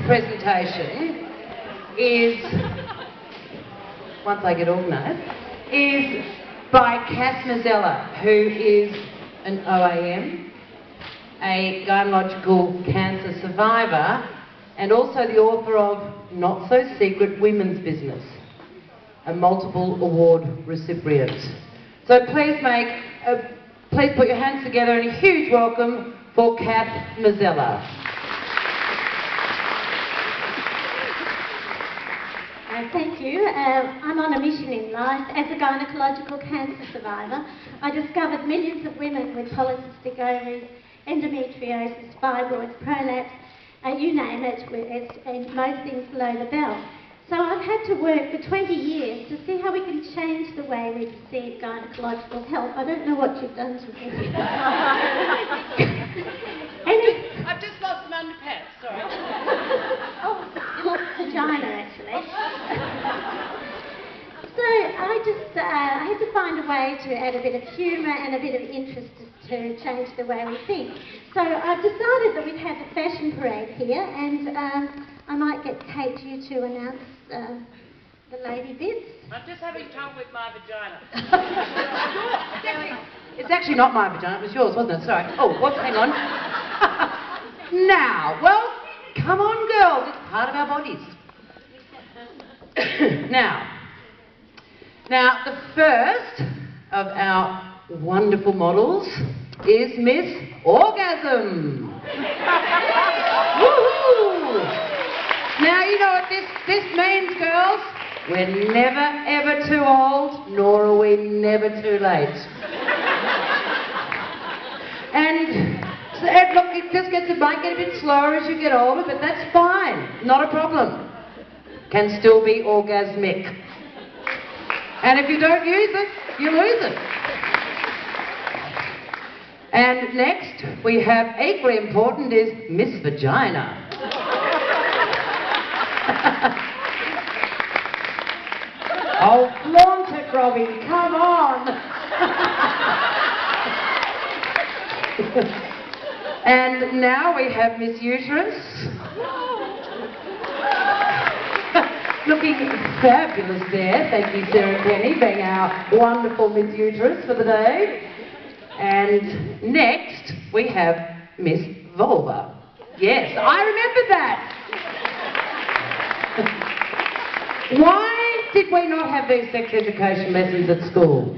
presentation is, once I get organised, is by Cass Mazzella, who is an OAM, a gynaecological cancer survivor, and also the author of Not So Secret Women's Business, a multiple award recipient. So please put your hands together and a huge welcome for Cass Mazzella. Thank you. I'm on a mission in life. As a gynaecological cancer survivor, I discovered millions of women with polycystic ovaries, endometriosis, fibroids, prolapse, you name it, and most things below the belt. So I've had to work for 20 years to see how we can change the way we perceive gynaecological health. I don't know what you've done to me. I've just lost some underpants, sorry. Oh, you lost vagina, actually. So I had to find a way to add a bit of humour and a bit of interest to change the way we think. So I've decided that we'd have a fashion parade here, and I might get Kate, you to announce the lady bits. I'm just having trouble with my vagina. It's actually not my vagina, it was yours, wasn't it? Sorry. Oh, hang on. Now, well, come on girls, it's part of our bodies. Now, the first of our wonderful models is Miss Orgasm. Woohoo! Now, you know what this means, girls? We're never ever too old, nor are we never too late. And look, it might get a bit slower as you get older, but that's fine. Not a problem. Can still be orgasmic. And if you don't use it, you lose it. And next, we have equally important is Miss Vagina. Oh, flaunt it, Robbie, come on. And now we have Miss Uterus. Looking fabulous there. Thank you, Sarah Kenny, being our wonderful Miss Uterus for the day. And next, we have Miss Vulva. Yes, I remember that. Why did we not have these sex education lessons at school?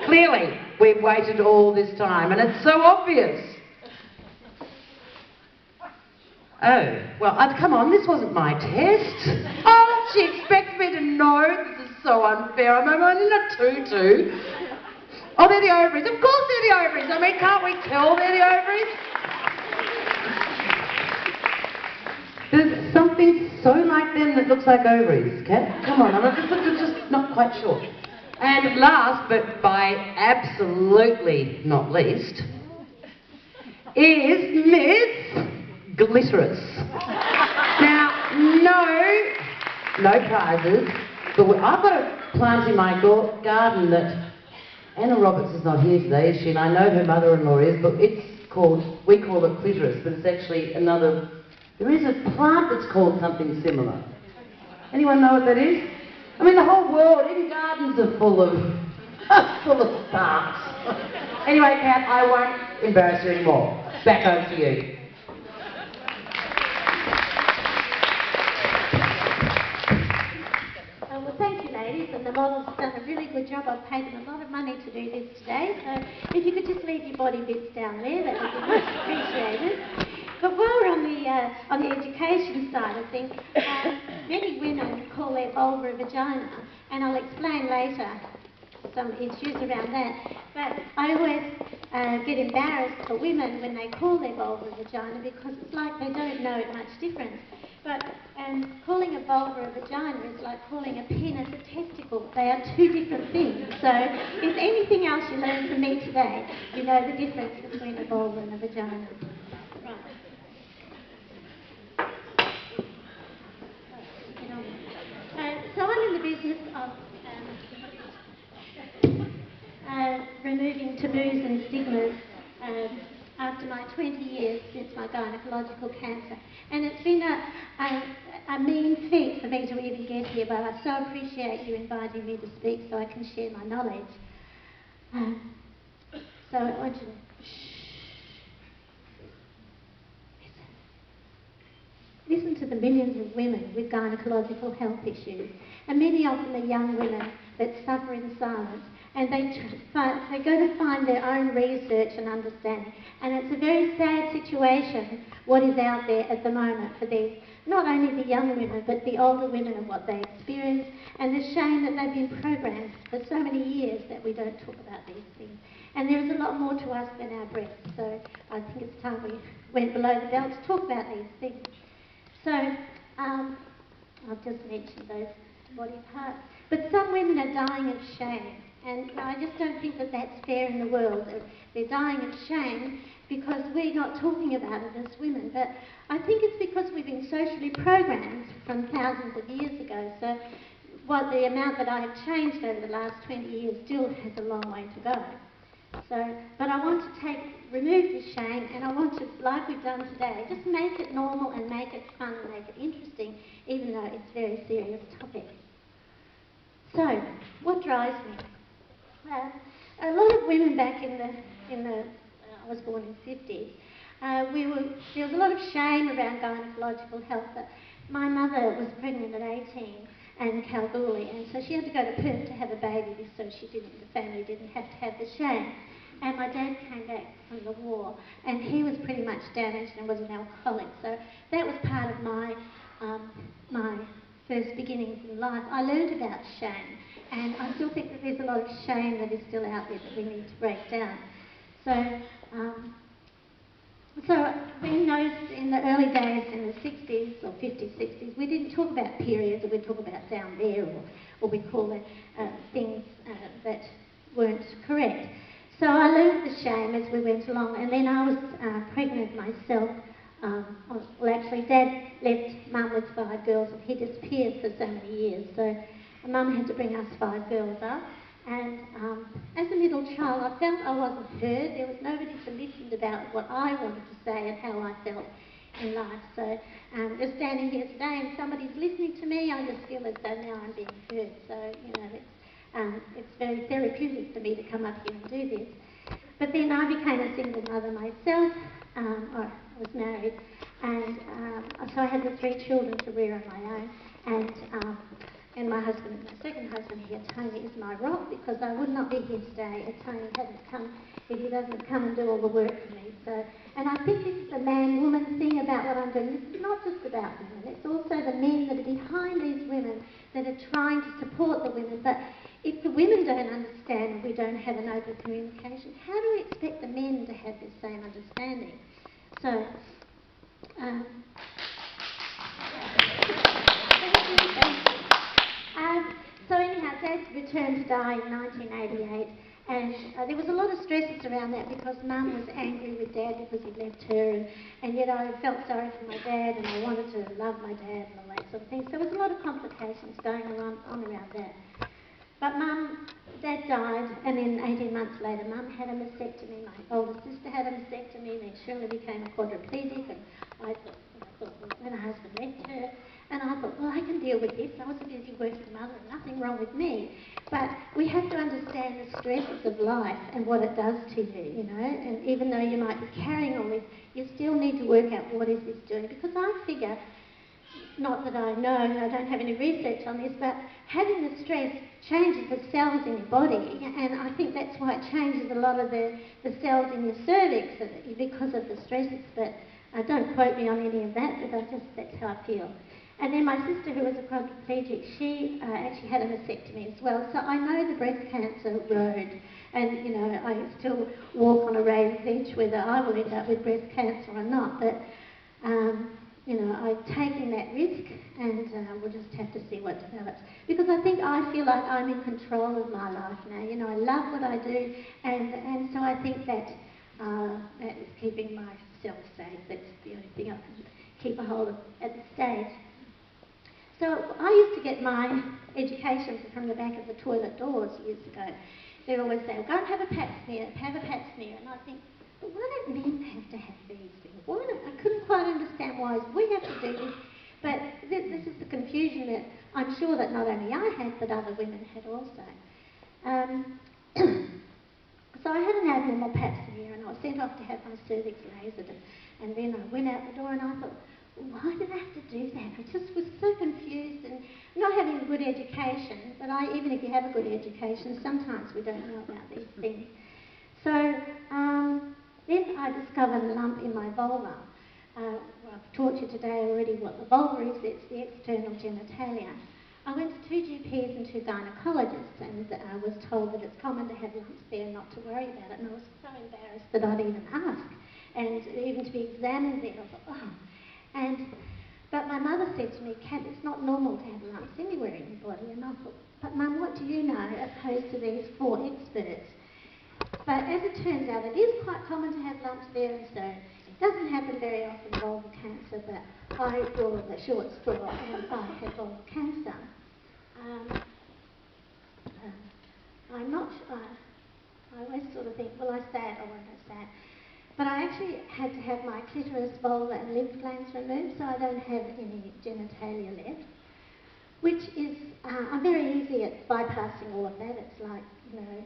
Clearly, we've waited all this time, and it's so obvious. Oh, well, come on, this wasn't my test. Oh, she expects me to know. This is so unfair. I'm only in a tutu. Oh, they're the ovaries. Of course they're the ovaries. I mean, can't we tell they're the ovaries? There's something so like them that looks like ovaries, okay? Come on, I'm just not quite sure. And last, but by absolutely not least, is Miss Glitterous. Now, no prizes, but I've got a plant in my garden that Anna Roberts is not here today, is she? And I know her mother-in-law is, but we call it clitoris, but it's actually another. There is a plant that's called something similar. Anyone know what that is? I mean, the whole world, even gardens are full of plants. Anyway, Kat, I won't embarrass you anymore. Back over to you. Well, thank you, ladies, and the models have done a really good job. I've paid them a lot of money to do this today, so if you could just leave your body bits down there, that would be much appreciated. But while we're on the education side of things, many women call their vulva a vagina, and I'll explain later some issues around that. But I always get embarrassed for women when they call their vulva a vagina because it's like they don't know it much difference. But calling a vulva a vagina is like calling a penis a testicle. They are two different things. So if anything else you learn from me today, you know the difference between a vulva and a vagina. Right. So I'm in the business of removing taboos and stigmas after my 20 years since my gynaecological cancer. And it's been a mean feat for me to even get here, but I so appreciate you inviting me to speak so I can share my knowledge. So I want you to listen to the millions of women with gynaecological health issues, and many of them are young women that suffer in silence, and they go to find their own research and understanding, and it's a very sad situation what is out there at the moment for these, not only the young women but the older women and what they experience, and the shame that they've been programmed for so many years that we don't talk about these things. And there is a lot more to us than our breasts, so I think it's time we went below the belt to talk about these things. So, I've just mentioned those body parts. But some women are dying of shame, and I just don't think that that's fair in the world. They're dying of shame because we're not talking about it as women. But I think it's because we've been socially programmed from thousands of years ago. So the amount that I have changed over the last 20 years still has a long way to go. So, but I want to remove the shame, and I want to, like we've done today, just make it normal and make it fun and make it interesting, even though it's a very serious topic. So, what drives me? A lot of women back in the I was born in the 50s, there was a lot of shame around gynaecological health. But my mother was pregnant at 18 and Kalgoorlie, and so she had to go to Perth to have a baby, so the family didn't have to have the shame. And my dad came back from the war, and he was pretty much damaged and was an alcoholic. So that was part of my first beginnings in life. I learned about shame, and I still think that there's a lot of shame that is still out there that we need to break down. So in the early days, in the 60s or 50s, 60s, we didn't talk about periods, or we'd talk about down there, or we call it things that weren't correct. So I learned the shame as we went along, and then I was pregnant myself. Well, actually, Dad left Mum with 5 girls, and he disappeared for so many years. So Mum had to bring us 5 girls up. And as a little child, I felt I wasn't heard. There was nobody to listen about what I wanted to say and how I felt in life. So just standing here today and somebody's listening to me, I just feel as though now I'm being heard. So, it's very therapeutic for me to come up here and do this. But then I became a single mother myself. I was married, and so I had the 3 children to rear on my own. And my husband, my second husband here, Tony, is my rock, because I would not be here today if Tony hadn't come, if he doesn't come and do all the work for me. So, and I think this is the man-woman thing about what I'm doing. It's not just about women, it's also the men that are behind these women that are trying to support the women. But if the women don't understand and we don't have an open communication, how do we expect the men to have the same understanding? So, so anyhow, Dad returned to die in 1988, and there was a lot of stresses around that because Mum was angry with Dad because he'd left her, and yet I felt sorry for my dad, and I wanted to love my dad and all that sort of thing. So there was a lot of complications going on around that. But Dad died, and then 18 months later, Mum had a mastectomy. My older sister had a mastectomy, and then Shirley became a quadriplegic, and I thought, well, then her husband left her, and I thought, well, I can deal with this. I was a busy working mother, and nothing wrong with me. But we have to understand the stresses of life and what it does to you, and even though you might be carrying all this, you still need to work out what is this doing, because I figure, not that I know, and I don't have any research on this, but having the stress changes the cells in your body, and I think that's why it changes a lot of the cells in your cervix because of the stresses. But don't quote me on any of that, but that's how I feel. And then my sister, who was a quadriplegic, she actually had a mastectomy as well. So I know the breast cancer road, and I still walk on a raised edge whether I will end up with breast cancer or not. But I've taken that risk, and we'll just have to see what develops. Because I feel like I'm in control of my life now. I love what I do, and so I think that that is keeping myself safe. That's the only thing I can keep a hold of at this stage. So I used to get my education from the back of the toilet doors years ago. They'd always say, well, go and have a pap smear, and I think, but why don't men have to have these things? I couldn't quite understand why we have to do this. But that I'm sure that not only I had, but other women had also. So I had an abnormal pap smear and I was sent off to have my cervix lasered, and then I went out the door and I thought, why did I have to do that? I just was so confused and not having a good education, but even if you have a good education, sometimes we don't know about these things. So then I discovered a lump in my vulva. Well, I've taught you today already what the vulva is. It's the external genitalia. I went to 2 GPs and 2 gynecologists and I was told that it's common to have lumps there and not to worry about it, and I was so embarrassed that I'd even ask and even to be examined there. I thought, oh. But my mother said to me, Kat, it's not normal to have lumps anywhere in your body, and I thought, but Mum, what do you know opposed to these 4 experts? But as it turns out, it is quite common to have lumps there, and so it doesn't happen very often, vulval cancer, but I draw the short straw and I had vulval cancer. I'm not, I always sort of think, will I say it or won't I say it? But I actually had to have my clitoris, vulva and lymph glands removed, so I don't have any genitalia left, which is, I'm very easy at bypassing all of that. It's like, you know,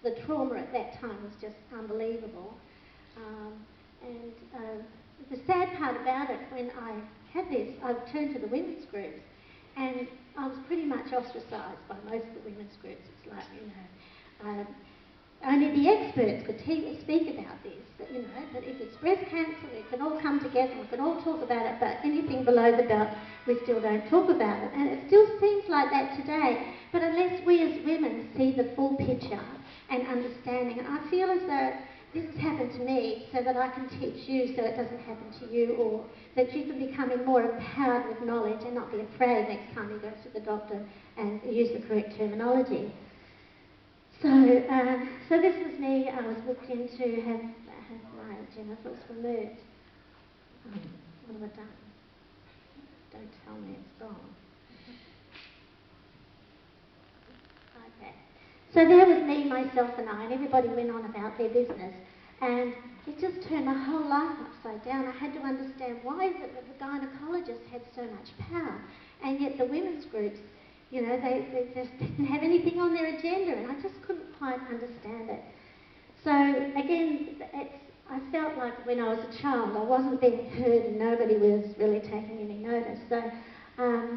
the trauma at that time was just unbelievable. The sad part about it, when I had this, I turned to the women's groups, and I was pretty much ostracised by most of the women's groups. It's like, you know, only the experts could speak about this, but you know, but if it's breast cancer, we can all come together, we can all talk about it, but anything below the belt, we still don't talk about it. And it still seems like that today, but unless we as women see the full picture and understanding, and I feel as though this has happened to me so that I can teach you so it doesn't happen to you, or that you can become more empowered with knowledge and not be afraid next time you go to the doctor and use the correct terminology. So this was me. I was booked in to have my genitals removed. What have I done? Don't tell me it's gone. Okay. So there was me, myself and I, and everybody went on about their business. And it just turned my whole life upside down. I had to understand why is it that the gynecologists had so much power, and yet the women's groups, you know, they just didn't have anything on their agenda, and I just couldn't quite understand it. So again, I felt like when I was a child, I wasn't being heard and nobody was really taking any notice. So